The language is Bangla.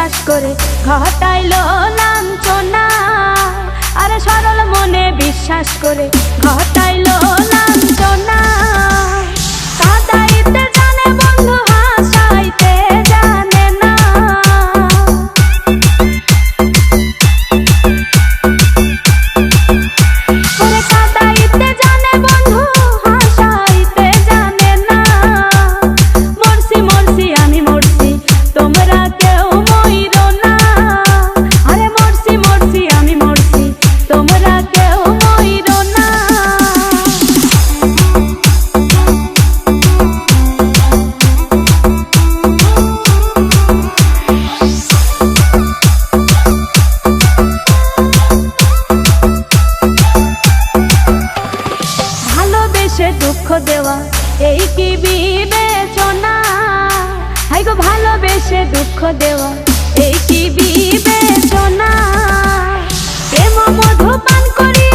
বিশ্বাস করে ঘটাইলো লাঞ্ছনা। আরে সরল মনে বিশ্বাস করে ঘটাইলো লাঞ্ছনা। কাঁদাইতে জানে বন্ধু হাসাইতে জানে না। ওরে কাঁদাইতে জানে বন্ধু হাসাইতে জানে না। মরছি মরছি আমি মরছি তোমরা কেউ মইরো না। আরে মরছি মরছি আমি মরছি তোমরা কেউ মইরো না। ভালোবেসে দুঃখ দেওয়া এই কি বিবেচনা। হাই গো ভালোবেসে দুঃখ দেওয়া এই কি বিবেচনা। প্রেম মধু পান করি